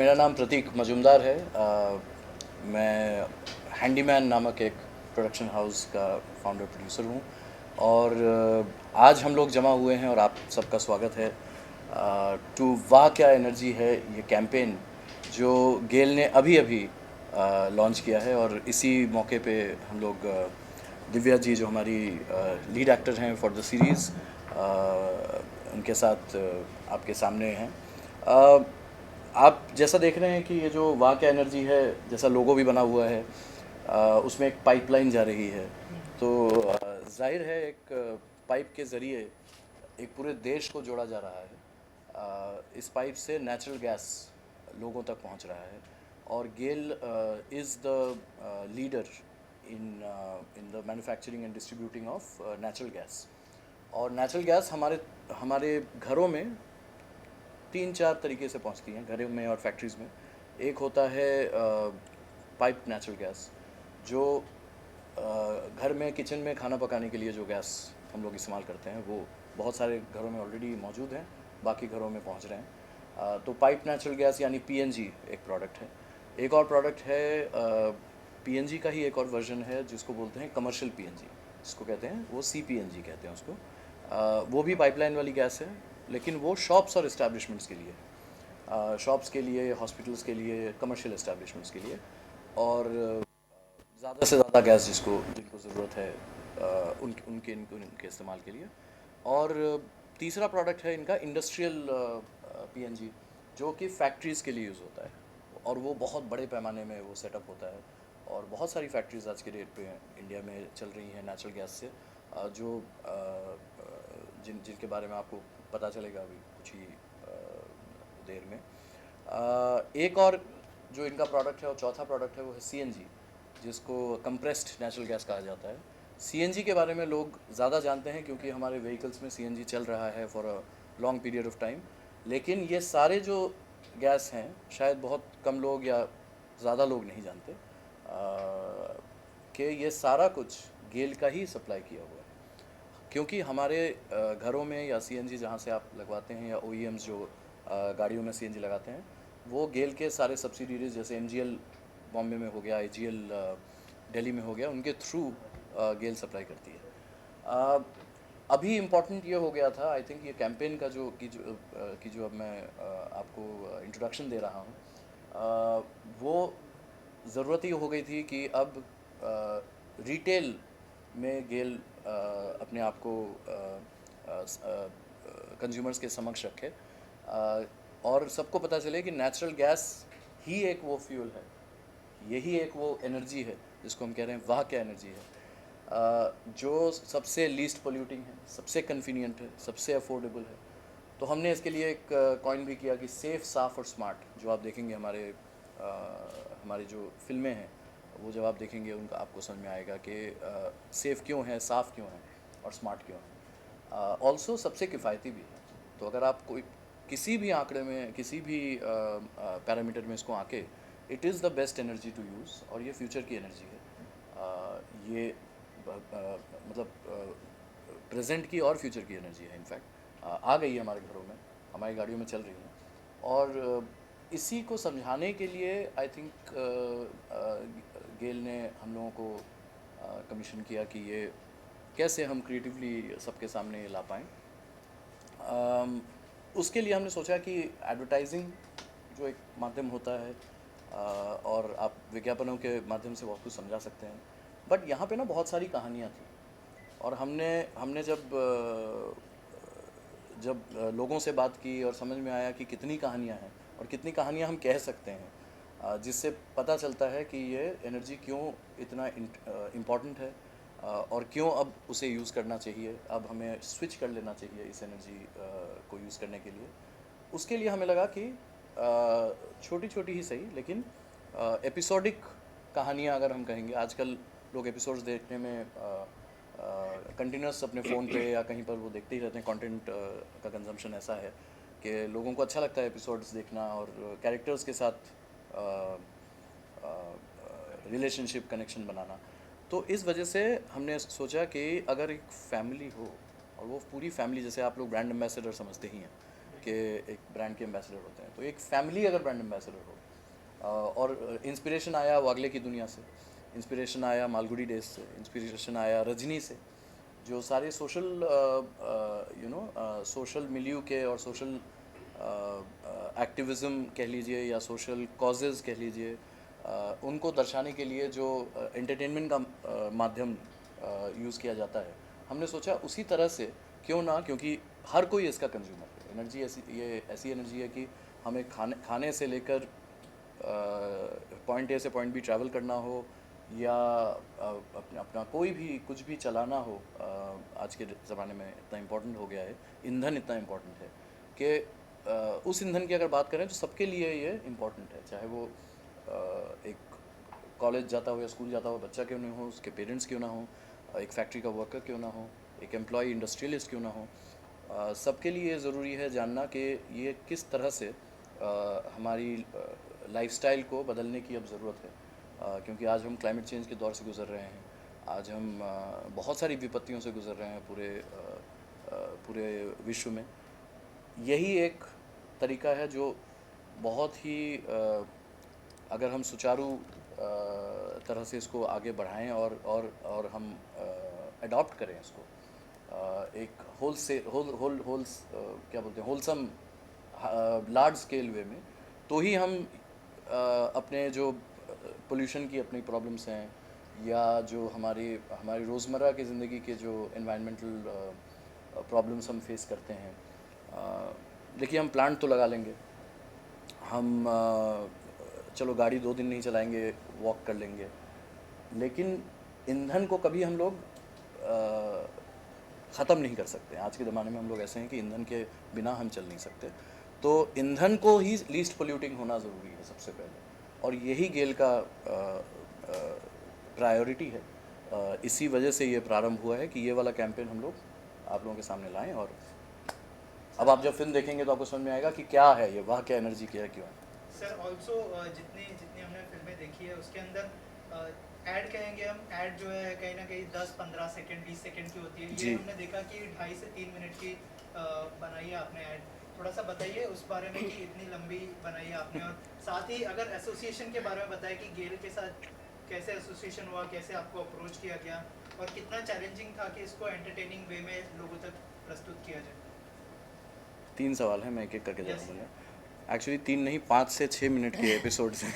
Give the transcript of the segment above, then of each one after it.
मेरा नाम प्रतीक मजुमदार है। मैं हैंडीमैन नामक एक प्रोडक्शन हाउस का फाउंडर प्रोड्यूसर हूँ और आज हम लोग जमा हुए हैं और आप सबका स्वागत है टू वाह क्या एनर्जी है ये कैंपेन जो गेल ने अभी अभी लॉन्च किया है। और इसी मौके पे हम लोग दिव्या जी जो हमारी लीड एक्टर हैं फॉर द सीरीज़, उनके साथ आपके सामने हैं। आप जैसा देख रहे हैं कि ये जो वाह क्या एनर्जी है, जैसा लोगो भी बना हुआ है, उसमें एक पाइपलाइन जा रही है। तो जाहिर है एक पाइप के ज़रिए एक पूरे देश को जोड़ा जा रहा है। इस पाइप से नेचुरल गैस लोगों तक पहुंच रहा है और GAIL is the leader in the manufacturing and distributing of natural gas. और नेचुरल गैस हमारे हमारे घरों में 3-4 तरीके से पहुंचती हैं, घरों में और फैक्ट्रीज़ में। एक होता है पाइप नेचुरल गैस, जो घर में किचन में खाना पकाने के लिए जो गैस हम लोग इस्तेमाल करते हैं वो बहुत सारे घरों में ऑलरेडी मौजूद हैं, बाकी घरों में पहुंच रहे हैं। तो पाइप नेचुरल गैस यानी पीएनजी एक प्रोडक्ट है। एक और प्रोडक्ट है पीएनजी का ही एक और वर्जन है जिसको बोलते हैं कमर्शियल पीएनजी, जिसको कहते हैं वो सीपीएनजी कहते हैं उसको। वो भी पाइपलाइन वाली गैस है, लेकिन वो शॉप्स और इस्टेब्लिशमेंट्स के लिए, शॉप्स के लिए, हॉस्पिटल्स के लिए, कमर्शियल इस्टेब्लिशमेंट्स के लिए। और ज़्यादा से ज़्यादा गैस जिनको ज़रूरत है उनके इस्तेमाल के लिए। और तीसरा प्रोडक्ट है इनका इंडस्ट्रियल पीएनजी, जो कि फैक्ट्रीज़ के लिए यूज़ होता है और वो बहुत बड़े पैमाने में वो सेटअप होता है। और बहुत सारी फैक्ट्रीज़ आज के डेट पे इंडिया में चल रही हैं नेचुरल गैस से, जो जिनके बारे में आपको पता चलेगा अभी कुछ ही देर में। एक और जो इनका प्रोडक्ट है और चौथा प्रोडक्ट है वो है सीएनजी, जिसको कंप्रेस्ड नेचुरल गैस कहा जाता है। सीएनजी के बारे में लोग ज़्यादा जानते हैं क्योंकि हमारे व्हीकल्स में सीएनजी चल रहा है for a long period of time. लेकिन ये सारे जो गैस हैं शायद बहुत कम लोग या ज़्यादा लोग नहीं जानते कि ये सारा कुछ गेल का ही सप्लाई किया हुआ है। क्योंकि हमारे घरों में या सीएनजी जहाँ से आप लगवाते हैं या ओईएम्स जो गाड़ियों में सीएनजी लगाते हैं, वो गेल के सारे सब्सिडीज जैसे एमजीएल बॉम्बे में हो गया, आईजीएल दिल्ली में हो गया, उनके थ्रू गेल सप्लाई करती है। अभी इम्पॉर्टेंट ये हो गया था, आई थिंक ये कैंपेन का जो अब मैं आपको इंट्रोडक्शन दे रहा हूँ, वो ज़रूरत ही हो गई थी कि अब रिटेल में गेल अपने आप को कंज्यूमर्स के समक्ष रखे और सबको पता चले कि नेचुरल गैस ही एक वो फ्यूल है, यही एक वो एनर्जी है जिसको हम कह रहे हैं वाह क्या एनर्जी है, जो सबसे लीस्ट पोल्यूटिंग है, सबसे कन्वीनियंट है, सबसे अफोर्डेबल है। तो हमने इसके लिए एक कॉइन भी किया कि सेफ़, साफ़ और स्मार्ट। जो आप देखेंगे हमारी जो फिल्में हैं, वो जब आप देखेंगे उनका आपको समझ में आएगा कि सेफ़ क्यों है, साफ़ क्यों है और स्मार्ट क्यों है। ऑल्सो सबसे किफ़ायती भी है। तो अगर आप कोई किसी भी आंकड़े में, किसी भी पैरामीटर में इसको आके, it is the best energy to use और ये फ्यूचर की एनर्जी है। ये मतलब प्रेजेंट की और फ्यूचर की एनर्जी है। इनफैक्ट आ गई है हमारे घरों में, हमारी गाड़ियों में चल रही हैं। और इसी को समझाने के लिए आई थिंक गेल ने हम लोगों को कमीशन किया कि ये कैसे हम क्रिएटिवली सबके सामने ला पाएँ। उसके लिए हमने सोचा कि एडवर्टाइजिंग जो एक माध्यम होता है, और आप विज्ञापनों के माध्यम से बहुत कुछ समझा सकते हैं, बट यहाँ पे ना बहुत सारी कहानियाँ थी। और हमने हमने जब लोगों से बात की और समझ में आया कि कितनी कहानियाँ हैं और कितनी कहानियाँ हम कह सकते हैं, जिससे पता चलता है कि ये एनर्जी क्यों इतना इम्पॉर्टेंट है, और क्यों अब उसे यूज़ करना चाहिए, अब हमें स्विच कर लेना चाहिए इस एनर्जी को यूज़ करने के लिए। उसके लिए हमें लगा कि छोटी छोटी ही सही लेकिन एपिसोडिक कहानियाँ अगर हम कहेंगे, आजकल लोग एपिसोड्स देखने में कंटिन्यूस अपने फ़ोन पे या कहीं पर वो देखते ही रहते हैं। कंटेंट का कंजम्पशन ऐसा है कि लोगों को अच्छा लगता है एपिसोड्स देखना और कैरेक्टर्स के साथ रिलेशनशिप कनेक्शन बनाना। तो इस वजह से हमने सोचा कि अगर एक फैमिली हो, और वो पूरी फैमिली, जैसे आप लोग ब्रांड एम्बेसडर समझते ही हैं के एक ब्रांड के एम्बेसडर होते हैं, तो एक फैमिली अगर ब्रांड एम्बेसडर हो और इंस्पिरेशन आया वागले की दुनिया से, इंस्पिरेशन आया मालगुडी डेज से, इंस्पिरेशन आया रजनी से, जो सारे सोशल सोशल मिलियू के और सोशल एक्टिविज़म कह लीजिए या सोशल कॉजेज़ कह लीजिए, उनको दर्शाने के लिए जो एंटरटेनमेंट का माध्यम यूज़ किया जाता है, हमने सोचा उसी तरह से क्यों ना, क्योंकि हर कोई इसका कंज्यूमर है। एनर्जी ऐसी एनर्जी है कि हमें खाने से लेकर पॉइंट ए से पॉइंट बी ट्रैवल करना हो या अपना कोई भी कुछ भी चलाना हो, आज के ज़माने में इतना इम्पोर्टेंट हो गया है, ईंधन इतना इम्पोर्टेंट है कि उस ईंधन की अगर बात करें तो सबके लिए ये इम्पोर्टेंट है, चाहे वो एक कॉलेज जाता हो या स्कूल जाता हो बच्चा क्यों नहीं हो, उसके पेरेंट्स क्यों ना हो, एक फैक्ट्री का वर्कर क्यों ना हो, एक एम्प्लॉय इंडस्ट्रियलिस्ट क्यों ना हो, सबके लिए ज़रूरी है जानना कि ये किस तरह से हमारी लाइफस्टाइल को बदलने की अब ज़रूरत है, क्योंकि आज हम क्लाइमेट चेंज के दौर से गुज़र रहे हैं। आज हम बहुत सारी विपत्तियों से गुज़र रहे हैं पूरे विश्व में। यही एक तरीका है जो बहुत ही अगर हम सुचारू तरह से इसको आगे बढ़ाएं और हम अडॉप्ट करें इसको एक क्या बोलते हैं होलसम लार्ज स्केल वे में, तो ही हम अपने जो पोल्यूशन की अपनी प्रॉब्लम्स हैं या जो हमारी रोज़मर्रा की ज़िंदगी के जो एनवायरमेंटल प्रॉब्लम्स हम फेस करते हैं, देखिए हम प्लांट तो लगा लेंगे, हम चलो गाड़ी 2 दिन नहीं चलाएंगे, वॉक कर लेंगे, लेकिन ईंधन को कभी हम लोग ख़त्म नहीं कर सकते। आज के ज़माने में हम लोग ऐसे हैं कि ईंधन के बिना हम चल नहीं सकते, तो ईंधन को ही लीस्ट पोल्यूटिंग होना ज़रूरी है सबसे पहले, और यही गेल का प्रायोरिटी है। इसी वजह से ये प्रारंभ हुआ है कि ये वाला कैंपेन हम लोग आप लोगों के सामने लाएं, और अब आप जब फिल्म देखेंगे तो आपको समझ में आएगा कि क्या है ये, वाह क्या एनर्जी क्या है, क्यों है। सर ऑल्सो जितनी जितनी हमने फिल्में देखी है उसके अंदर ऐड कहेंगे हम, ऐड जो है कहीं ना कहीं 10-15 सेकंड 20 सेकंड की होती है। ये हमने देखा कि 2.5 से 3 मिनट की बनाई है आपने ऐड। थोड़ा सा बताइए उस बारे में कि इतनी लंबी बनाई है आपने, और साथ ही अगर एसोसिएशन के बारे में बताएं कि गेल के साथ कैसे एसोसिएशन हुआ, कैसे आपको अप्रोच किया गया और कितना चैलेंजिंग था कि इसको एंटरटेनिंग वे में लोगों तक प्रस्तुत किया जाए। 3 सवाल हैं, मैं एक एक करके जवाब दूँगा। एक्चुअली 3 नहीं 5 से 6 मिनट के एपिसोड्स हैं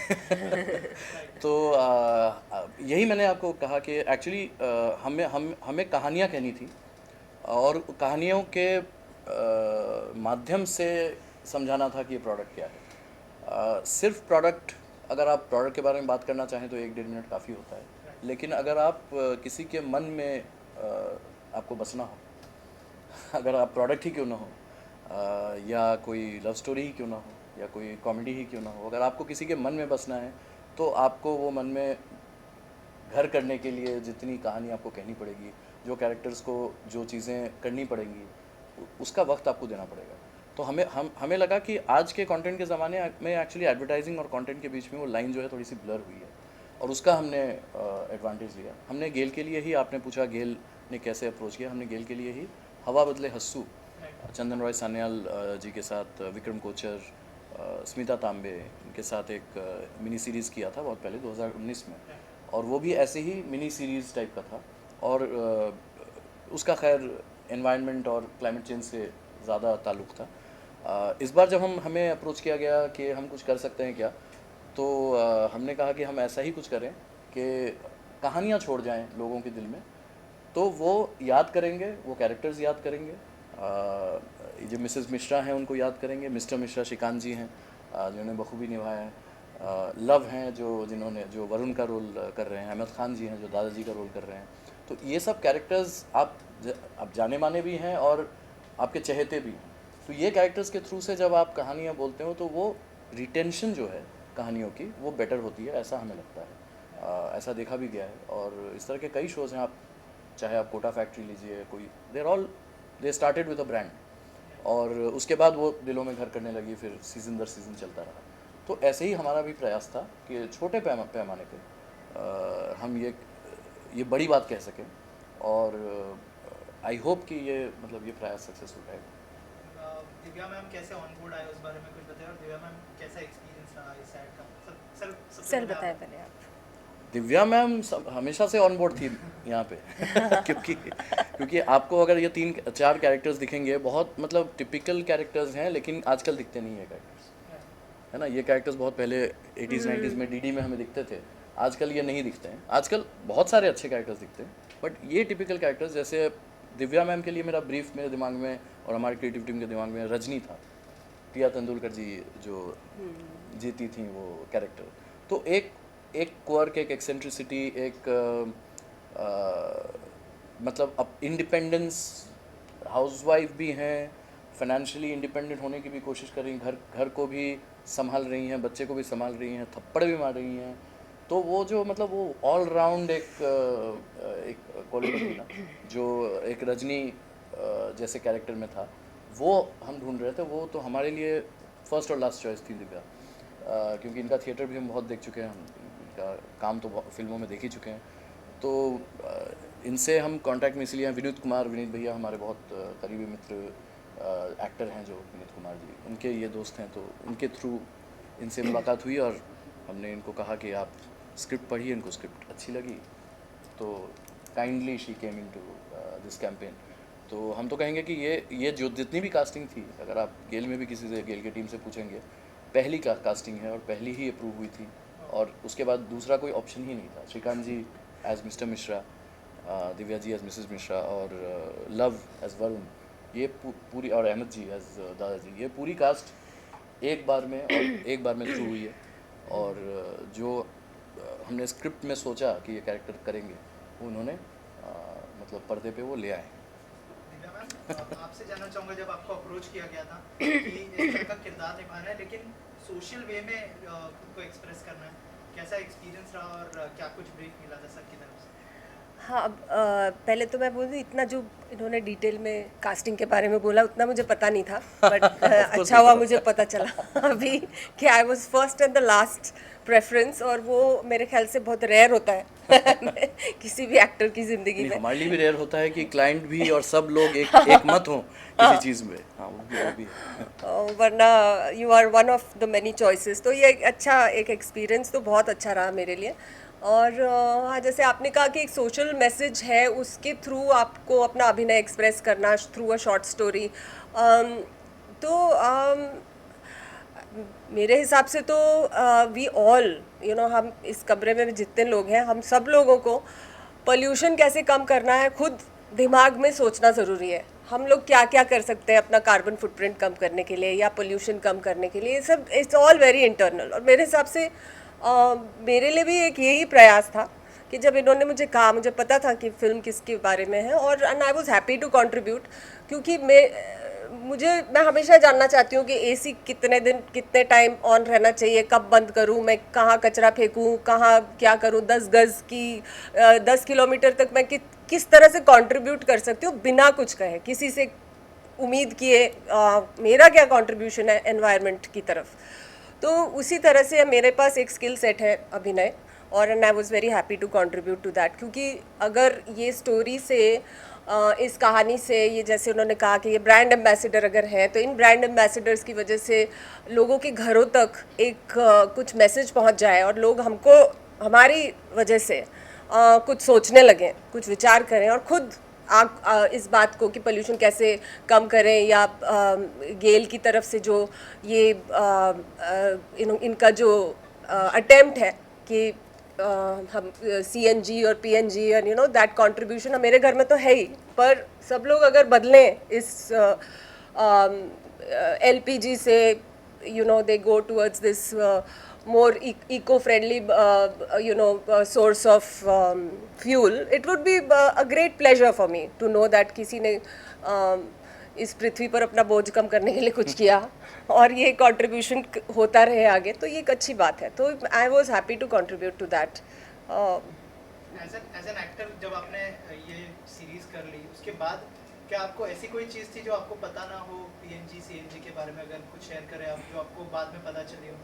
तो यही मैंने आपको कहा कि एक्चुअली हमें कहानियाँ कहनी थी, और कहानियों के माध्यम से समझाना था कि ये प्रोडक्ट क्या है। सिर्फ प्रोडक्ट, अगर आप प्रोडक्ट के बारे में बात करना चाहें तो 1-1.5 मिनट काफ़ी होता है, लेकिन अगर आप किसी के मन में आपको बसना हो, अगर आप प्रोडक्ट ही क्यों ना हो, या कोई लव स्टोरी ही क्यों ना हो, या कोई कॉमेडी ही क्यों ना हो, अगर आपको किसी के मन में बसना है तो आपको वो मन में घर करने के लिए जितनी कहानी आपको कहनी पड़ेगी, जो कैरेक्टर्स को जो चीज़ें करनी पड़ेंगी, उसका वक्त आपको देना पड़ेगा। तो हमें लगा कि आज के कंटेंट के ज़माने में एक्चुअली एडवर्टाइजिंग और कंटेंट के बीच में वो लाइन जो है थोड़ी सी ब्लर हुई है, और उसका हमने एडवांटेज लिया। हमने गेल के लिए ही, आपने पूछा गेल ने कैसे अप्रोच किया, हमने गेल के लिए ही हवा बदले हस्सू, चंदन रॉय सान्याल जी के साथ, विक्रम कोचर, स्मिता तांबे, इनके साथ एक मिनी सीरीज़ किया था बहुत पहले 2019 में, और वो भी ऐसे ही मिनी सीरीज़ टाइप का था, और उसका खैर एनवायरनमेंट और क्लाइमेट चेंज से ज़्यादा ताल्लुक़ था। इस बार जब हमें अप्रोच किया गया कि हम कुछ कर सकते हैं क्या, तो हमने कहा कि हम ऐसा ही कुछ करें कि कहानियाँ छोड़ जाएं लोगों के दिल में, तो वो याद करेंगे, वो कैरेक्टर्स याद करेंगे, जो मिसेस मिश्रा हैं उनको याद करेंगे, मिस्टर मिश्रा श्रीकांत जी हैं जिन्होंने बखूबी निभाया है, लव हैं जो वरुण का रोल कर रहे हैं, अहमद खान जी हैं जो दादाजी का रोल कर रहे हैं। तो ये सब कैरेक्टर्स आप जाने माने भी हैं और आपके चहेते भी हैं। तो ये कैरेक्टर्स के थ्रू से जब आप कहानियाँ बोलते हो तो वो रिटेंशन जो है कहानियों की वो बेटर होती है, ऐसा हमें लगता है। ऐसा देखा भी गया है, और इस तरह के कई शोज़ हैं। आप चाहे आप कोटा फैक्ट्री लीजिए, कोई they started with a brand, और उसके बाद वो दिलों में घर करने लगी, फिर सीज़न दर सीज़न चलता रहा। तो ऐसे ही हमारा भी प्रयास था कि छोटे पैमाने पे हम ये बड़ी बात कह सकें, और आई होप कि ये प्रयास सक्सेसफुल रहेगा। दिव्या मैम कैसे ऑन बोर्ड आए उस बारे में कुछ बताएं, और दिव्या मैम कैसा एक्सपीरियंस रहा इस एड का? सर सबसे सर पहले बताएं आप। पहले आप। दिव्या मैम हमेशा से ऑन बोर्ड थी यहाँ पे क्योंकि आपको अगर ये 3-4 कैरेक्टर्स दिखेंगे, बहुत मतलब टिपिकल कैरेक्टर्स हैं, लेकिन आजकल दिखते नहीं है कैरेक्टर्स, है ना। ये कैरेक्टर्स बहुत पहले 80s 90s में डीडी में हमें दिखते थे, आजकल ये नहीं दिखते हैं। आजकल बहुत सारे अच्छे कैरेक्टर्स दिखते हैं, बट ये टिपिकल कैरेक्टर्स, जैसे दिव्या मैम के लिए मेरा ब्रीफ मेरे दिमाग में और हमारी क्रिएटिव टीम के दिमाग में रजनी था, प्रिया तेंदुलकर जी जो जीती थी वो कैरेक्टर। तो एक एक क्वर्क, एक एक्सेंट्रिसिटी, एक मतलब अब इंडिपेंडेंस, हाउसवाइफ भी हैं, फाइनेंशियली इंडिपेंडेंट होने की भी कोशिश कर रही हैं, घर को भी संभाल रही हैं, बच्चे को भी संभाल रही हैं, थप्पड़ भी मार रही हैं। तो वो जो मतलब वो ऑल राउंड एक क्वालिटी थी ना, जो एक रजनी जैसे कैरेक्टर में था, वो हम ढूंढ रहे थे। वो तो हमारे लिए फर्स्ट और लास्ट चॉइस थी दिव्या, क्योंकि इनका थिएटर भी हम बहुत देख चुके हैं, हम इनका काम तो फिल्मों में देख ही चुके हैं। तो इनसे हम कांटेक्ट में इसलिए हैं। विनीत कुमार, विनीत भैया हमारे बहुत करीबी मित्र एक्टर हैं जो विनीत कुमार जी, उनके ये दोस्त हैं, तो उनके थ्रू इनसे मुलाकात हुई और हमने इनको कहा कि आप स्क्रिप्ट पढ़िए। इनको स्क्रिप्ट अच्छी लगी, तो kindly she came into this campaign. तो हम तो कहेंगे कि ये जो जितनी भी कास्टिंग थी, अगर आप गेल में भी किसी से, गेल की टीम से पूछेंगे, पहली कास्टिंग है और पहली ही अप्रूव हुई थी, और उसके बाद दूसरा कोई ऑप्शन ही नहीं था। श्रीकांत जी as mister Mishra, Divya ji as Mrs Mishra, और लव एज वरुण, ये पूरी, और अहमद जी एज दादाजी, ये पूरी कास्ट एक बार में थ्रू हुई है। और जो हमने स्क्रिप्ट में सोचा कि ये कैरेक्टर करेंगे, वो उन्होंने मतलब पर्दे पे वो ले आए। दिव्या मैम, आपसे जानना चाहूँगा, जब आपको अप्रोच किया गया था कि इस तरह का किरदार निभाना है लेकिन सोशल वे में खुद को एक्सप्रेस करना है, कैसा एक्सपीरियंस रहा और क्या कुछ ब्रीफ मिला था सर की तरफ से? हाँ, अब पहले तो मैं बोलूँ, इतना जो इन्होंने डिटेल में कास्टिंग के बारे में बोला उतना मुझे पता नहीं था, बट अच्छा हुआ मुझे पता चला अभी कि I was first and the last preference, और वो मेरे ख्याल से बहुत रेयर होता है किसी भी एक्टर की ज़िंदगी में। हमारे लिए भी रेयर होता है कि क्लाइंट भी और सब लोग एक मत हों किसी चीज़ में। हाँ, वो भी है। वरना you are one of the many choices. तो ये एक एक्सपीरियंस तो बहुत अच्छा रहा मेरे लिए। और हाँ, जैसे आपने कहा कि एक सोशल मैसेज है, उसके थ्रू आपको अपना अभिनय एक्सप्रेस करना थ्रू अ शॉर्ट स्टोरी, तो मेरे हिसाब से तो वी ऑल हम इस कमरे में जितने लोग हैं, हम सब लोगों को पोल्यूशन कैसे कम करना है खुद दिमाग में सोचना ज़रूरी है। हम लोग क्या क्या कर सकते हैं अपना कार्बन फुटप्रिंट कम करने के लिए या पोल्यूशन कम करने के लिए, सब इट्स ऑल वेरी इंटरनल। और मेरे हिसाब से मेरे लिए भी एक यही प्रयास था कि जब इन्होंने मुझे कहा, मुझे पता था कि फ़िल्म किसके बारे में है, और and I was happy to contribute, क्योंकि मैं हमेशा जानना चाहती हूँ कि एसी कितने दिन कितने टाइम ऑन रहना चाहिए, कब बंद करूँ, मैं कहाँ कचरा फेंकूँ, कहाँ क्या करूँ, 10 गज़ की 10 किलोमीटर तक मैं किस तरह से कंट्रीब्यूट कर सकती हूँ बिना कुछ कहे, किसी से उम्मीद किए मेरा क्या कंट्रीब्यूशन है एनवायरनमेंट की तरफ। तो उसी तरह से मेरे पास एक स्किल सेट है अभिनय, और and I was very happy to contribute to that, क्योंकि अगर ये स्टोरी से इस कहानी से, ये जैसे उन्होंने कहा कि ये ब्रांड एम्बेसडर अगर है, तो इन ब्रांड एम्बेसडर्स की वजह से लोगों के घरों तक एक कुछ मैसेज पहुंच जाए और लोग हमको हमारी वजह से कुछ सोचने लगें, कुछ विचार करें, और खुद इस बात को कि पोल्यूशन कैसे कम करें, या गेल की तरफ से जो ये इनका जो अटेम्प्ट है कि हम सीएनजी और पीएनजी और दैट कंट्रीब्यूशन मेरे घर में तो है ही, पर सब लोग अगर बदलें इस एलपीजी से, they go towards this more eco-friendly source of fuel, it would be a great pleasure for me to know that किसी ने इस पृथ्वी पर अपना बोझ कम करने के लिए कुछ किया और ये कंट्रीब्यूशन होता रहे आगे, तो ये एक अच्छी बात है। तो I was happy to contribute to that. As an actor, जब आपने ये सीरीज कर ली, उसके बाद क्या आपको ऐसी कोई चीज़ थी जो आपको पता ना हो पीएनजी सीएनजी के बारे में, अगर कुछ शेयर करें आप, जो आपको बाद में पता चली हो?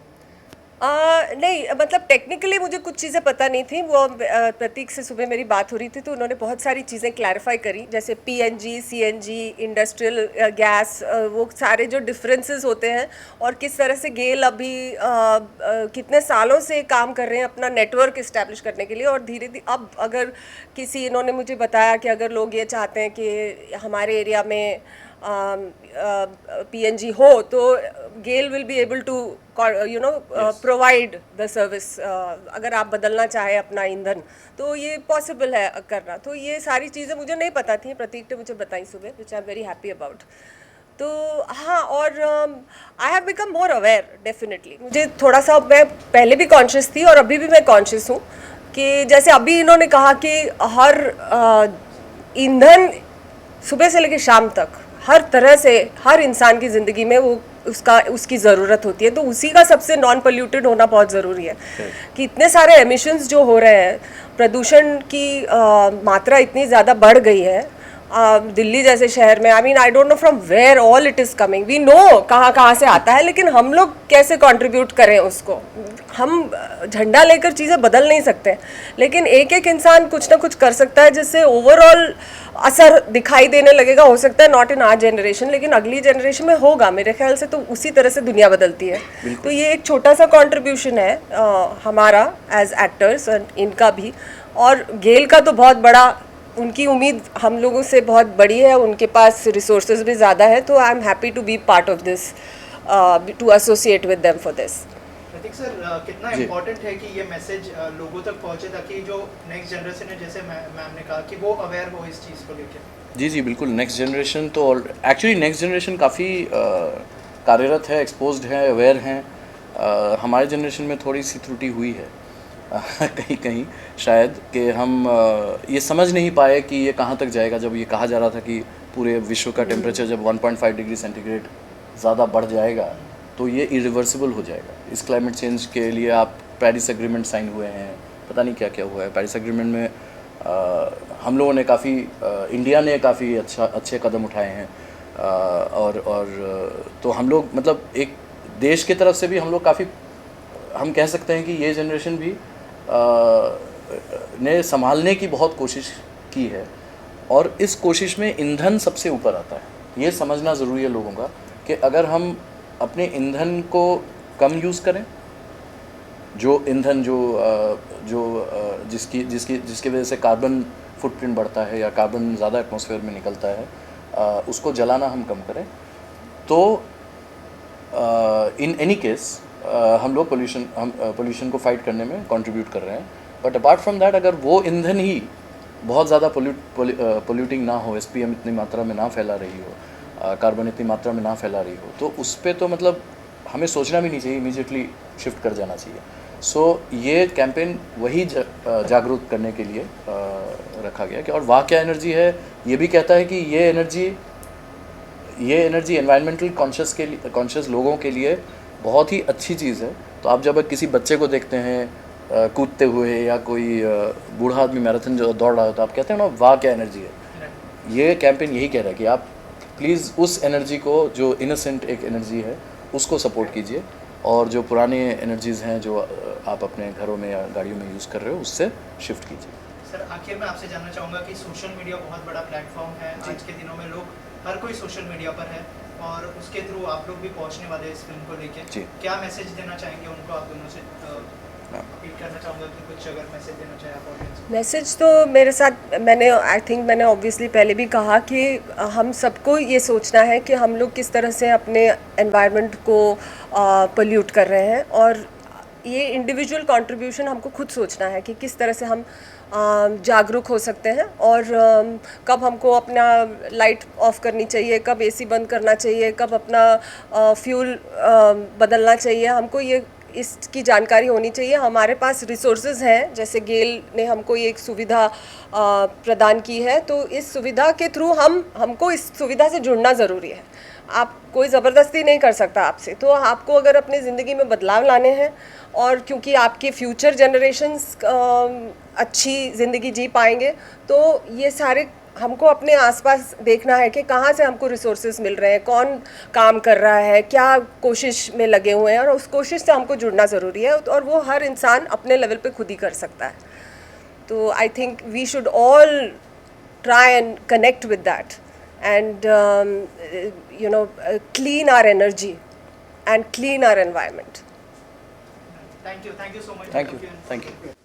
नहीं, मतलब टेक्निकली मुझे कुछ चीज़ें पता नहीं थी। वो प्रतीक से सुबह मेरी बात हो रही थी तो उन्होंने बहुत सारी चीज़ें क्लैरिफाई करी, जैसे पीएनजी, सीएनजी, इंडस्ट्रियल गैस, वो सारे जो डिफरेंसेस होते हैं और किस तरह से गेल अभी कितने सालों से काम कर रहे हैं अपना नेटवर्क इस्टेब्लिश करने के लिए। और धीरे धीरे अब अगर किसी, इन्होंने मुझे बताया कि अगर लोग ये चाहते हैं कि हमारे एरिया में पीएनजी हो तो GAIL will be able to provide the service. अगर आप बदलना चाहे अपना ईंधन तो ये पॉसिबल है करना। तो ये सारी चीज़ें मुझे नहीं पता थी, प्रतीक ने मुझे बताई सुबह, which I am very happy about. तो हाँ, और I have become more aware definitely. मुझे थोड़ा सा, मैं पहले भी कॉन्शियस थी और अभी भी मैं कॉन्शियस हूँ कि जैसे अभी इन्होंने कहा कि हर ईंधन सुबह से लेकर शाम तक हर तरह से हर इंसान की ज़िंदगी में वो उसकी ज़रूरत होती है, तो उसी का सबसे नॉन पोल्यूटेड होना बहुत ज़रूरी है। कि इतने सारे एमिशंस जो हो रहे हैं, प्रदूषण की मात्रा इतनी ज़्यादा बढ़ गई है दिल्ली जैसे शहर में। I mean, I don't know from where all it is coming, we know कहाँ कहाँ से आता है, लेकिन हम लोग कैसे कंट्रीब्यूट करें उसको। हम झंडा लेकर चीज़ें बदल नहीं सकते, लेकिन एक एक इंसान कुछ ना कुछ कर सकता है जिससे ओवरऑल असर दिखाई देने लगेगा। हो सकता है नॉट इन आवर जनरेशन, लेकिन अगली जनरेशन में होगा मेरे ख्याल से। तो उसी तरह से दुनिया बदलती है। तो ये एक छोटा सा कंट्रीब्यूशन है हमारा एज एक्टर्स, इनका भी। और गेल का तो बहुत बड़ा, उनकी उम्मीद हम लोगों से बहुत बड़ी है, उनके पास रिसोर्सेज भी ज़्यादा है। तो I am happy to be part of this, to associate with them for this. Pratik sir, कितना इम्पोर्टेंट है कि ये मैसेज लोगों तक पहुंचे, ताकि जो नेक्स्ट जनरेशन है, जैसे मैम ने कहा, कि वो अवेयर हो इस चीज़ को लेकर। जी जी बिल्कुल। नेक्स्ट जनरेशन तो एक्चुअली नेक्स्ट जनरेशन काफ़ी कार्यरत है, एक्सपोज्ड है, अवेयर हैं। हमारे जनरेशन में थोड़ी सी त्रुटि हुई है कहीं कहीं शायद, कि हम ये समझ नहीं पाए कि ये कहाँ तक जाएगा। जब ये कहा जा रहा था कि पूरे विश्व का टेम्परेचर जब 1.5 डिग्री सेंटीग्रेड ज़्यादा बढ़ जाएगा तो ये इरिवर्सिबल हो जाएगा। इस क्लाइमेट चेंज के लिए आप पेरिस एग्रीमेंट साइन हुए हैं, पता नहीं क्या क्या हुआ है पेरिस एग्रीमेंट में। हम लोगों ने काफ़ी, इंडिया ने काफ़ी अच्छे कदम उठाए हैं। और तो हम लोग, मतलब एक देश की तरफ से भी हम लोग काफ़ी, हम कह सकते हैं कि ये जनरेशन भी ने संभालने की बहुत कोशिश की है। और इस कोशिश में ईंधन सबसे ऊपर आता है। ये समझना ज़रूरी है लोगों का कि अगर हम अपने ईंधन को कम यूज़ करें, जो ईंधन जिसकी वजह से कार्बन फुटप्रिंट बढ़ता है या कार्बन ज़्यादा एटमॉस्फेयर में निकलता है, उसको जलाना हम कम करें, तो इन एनी केस हम लोग पोल्यूशन को फाइट करने में कंट्रीब्यूट कर रहे हैं। बट अपार्ट फ्रॉम दैट, अगर वो ईंधन ही बहुत ज़्यादा पोल्यूटिंग ना हो, एसपीएम इतनी मात्रा में ना फैला रही हो, कार्बन इतनी मात्रा में ना फैला रही हो, तो उस पर तो मतलब हमें सोचना भी नहीं चाहिए, इमीडिएटली शिफ्ट कर जाना चाहिए। सो ये कैंपेन वही जागरूक करने के लिए रखा गया कि और वाह क्या एनर्जी है, ये भी कहता है कि ये एनर्जी एनवायरमेंटल कॉन्शियस लोगों के लिए बहुत ही अच्छी चीज़ है। तो आप जब किसी बच्चे को देखते हैं कूदते हुए, या कोई बूढ़ा आदमी मैराथन जो दौड़ रहा होता है, आप कहते हैं ना वाह क्या एनर्जी है। ये कैंपेन यही कह रहा है कि आप प्लीज़ उस एनर्जी को, जो इनोसेंट एक एनर्जी है, उसको सपोर्ट कीजिए। और जो पुराने एनर्जीज़ हैं जो आप अपने घरों में या गाड़ियों में यूज़ कर रहे हो, उससे शिफ्ट कीजिए। सर, आखिर में आपसे जानना चाहूँगा कि सोशल मीडिया बहुत बड़ा प्लेटफॉर्म है। आज के दिनों में लोग, हर कोई सोशल मीडिया पर है, और उसके थ्रू आप लोग भी पहुंचने वाले हैं इस फिल्म को लेके। क्या मैसेज देना चाहेंगे उनको? आप दोनों से अपील करना चाहूँगा कि कुछ अगर मैसेज देना चाहे आप ऑडियंस को। मैसेज तो मेरे साथ, मैंने ऑब्वियसली पहले भी कहा कि हम सबको ये सोचना है कि हम लोग किस तरह से अपने एनवायरनमेंट को पोल्यूट कर रहे हैं। और ये इंडिविजुअल कंट्रीब्यूशन हमको खुद सोचना है कि किस तरह से हम जागरूक हो सकते हैं, और कब हमको अपना लाइट ऑफ करनी चाहिए, कब एसी बंद करना चाहिए, कब अपना फ्यूल बदलना चाहिए। हमको ये इसकी जानकारी होनी चाहिए। हमारे पास रिसोर्सेज हैं, जैसे गेल ने हमको ये एक सुविधा प्रदान की है, तो इस सुविधा के थ्रू हमको इस सुविधा से जुड़ना ज़रूरी है। आप, कोई ज़बरदस्ती नहीं कर सकता आपसे। तो आपको अगर अपनी ज़िंदगी में बदलाव लाने हैं, और क्योंकि आपके फ्यूचर जनरेशन्स अच्छी ज़िंदगी जी पाएंगे, तो ये सारे हमको अपने आसपास देखना है कि कहाँ से हमको रिसोर्सेज मिल रहे हैं, कौन काम कर रहा है, क्या कोशिश में लगे हुए हैं, और उस कोशिश से हमको जुड़ना ज़रूरी है, और वो हर इंसान अपने लेवल पे खुद ही कर सकता है. तो I think we should all try and connect with that and clean our energy and clean our environment. Thank you so much. Thank you.